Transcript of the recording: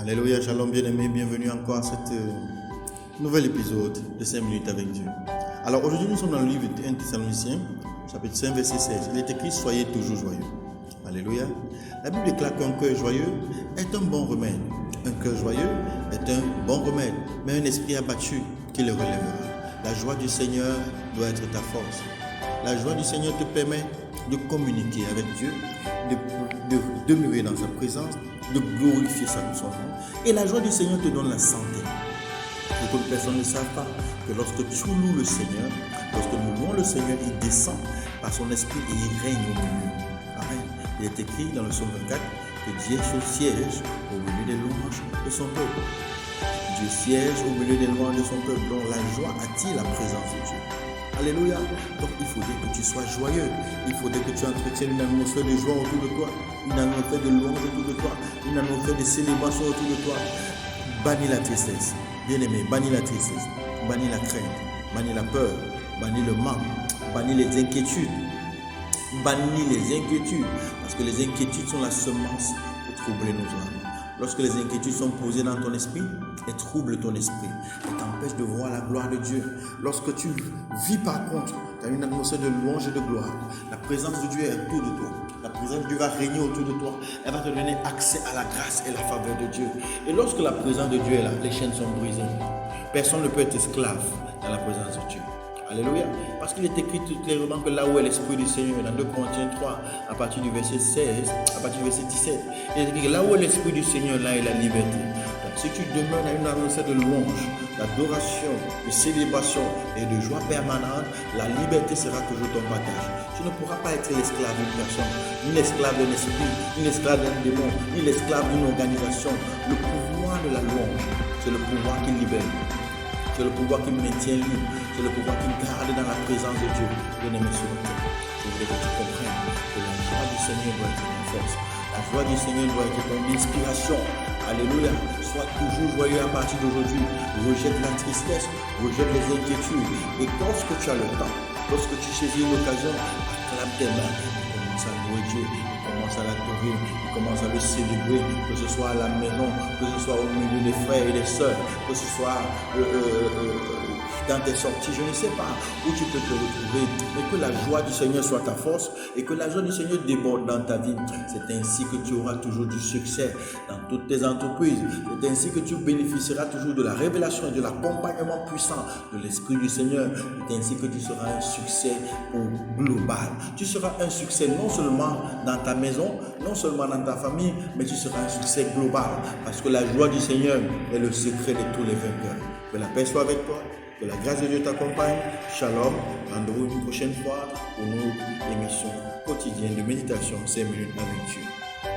Alléluia, shalom bien-aimés, bienvenue encore à cet nouvel épisode de 5 minutes avec Dieu. Alors aujourd'hui nous sommes dans le livre de 1 Thessaloniciens, chapitre 5, verset 16. Il est écrit, soyez toujours joyeux. Alléluia. La Bible déclare qu'un cœur joyeux est un bon remède. Un cœur joyeux est un bon remède, mais un esprit abattu qui le relèvera. La joie du Seigneur doit être ta force. La joie du Seigneur te permet de communiquer avec Dieu, de demeurer dans sa présence, de glorifier son nom. Et la joie du Seigneur te donne la santé. Beaucoup de personnes ne savent pas que lorsque tu loues le Seigneur, lorsque nous louons le Seigneur, il descend par son esprit et il règne au milieu. Amen. Il est écrit dans le psaume 24 que Dieu siège au milieu des louanges de son peuple. Dieu siège au milieu des louanges de son peuple, dont la joie attire la présence de Dieu. Alléluia. Donc il faudrait que tu sois joyeux. Il faudrait que tu entretiennes une atmosphère de joie autour de toi, une atmosphère de louange autour de toi, une atmosphère de célébration autour de toi. Bannis la tristesse. Bien-aimé, bannis la tristesse, bannis la crainte, bannis la peur, bannis le manque, bannis les inquiétudes. Bannis les inquiétudes. Parce que les inquiétudes sont la semence pour troubler nos âmes. Lorsque les inquiétudes sont posées dans ton esprit, elles troublent ton esprit et t'empêchent de voir la gloire de Dieu. Lorsque tu vis par contre, tu as une atmosphère de louange et de gloire. La présence de Dieu est autour de toi. La présence de Dieu va régner autour de toi. Elle va te donner accès à la grâce et la faveur de Dieu. Et lorsque la présence de Dieu est là, les chaînes sont brisées. Personne ne peut être esclave dans la présence de Dieu. Alléluia. Parce qu'il est écrit tout clairement que là où est l'Esprit du Seigneur, dans 2 Corinthiens 3, à partir du verset 16, à partir du verset 17, il est écrit que là où est l'Esprit du Seigneur, là est la liberté. Donc si tu demeures dans une atmosphère de louange, d'adoration, de célébration et de joie permanente, la liberté sera toujours ton partage. Tu ne pourras pas être l'esclave d'une personne, ni l'esclave d'un esprit, ni l'esclave d'un démon, ni l'esclave d'une organisation. Le pouvoir de la louange, c'est le pouvoir qui libère. C'est le pouvoir qui maintient libre. C'est le pouvoir qui garde dans la présence de Dieu. Bien-aimé sur le cœur, je voudrais que tu comprennes que la joie du Seigneur doit être ta force. La joie du Seigneur doit être ton inspiration. Alléluia. Sois toujours joyeux à partir d'aujourd'hui. Rejette la tristesse, rejette les inquiétudes. Et lorsque tu as le temps, lorsque tu saisis une occasion, acclame tes mains. Commence à louer Dieu. Commence à l'adorer, commence à le célébrer, que ce soit à la maison, que ce soit au milieu des frères et des sœurs, que ce soit dans tes sorties, je ne sais pas où tu peux te retrouver, mais que la joie du Seigneur soit ta force et que la joie du Seigneur déborde dans ta vie. C'est ainsi que tu auras toujours du succès dans toutes tes entreprises. C'est ainsi que tu bénéficieras toujours de la révélation et de l'accompagnement puissant de l'Esprit du Seigneur. C'est ainsi que tu seras un succès global. Tu seras un succès non seulement dans ta maison, non seulement dans ta famille, mais tu seras un succès global. Parce que la joie du Seigneur est le secret de tous les vainqueurs. Que la paix soit avec toi. Que la grâce de Dieu t'accompagne. Shalom. Rendez-vous une prochaine fois pour une émission quotidienne de méditation 5 minutes avec Dieu.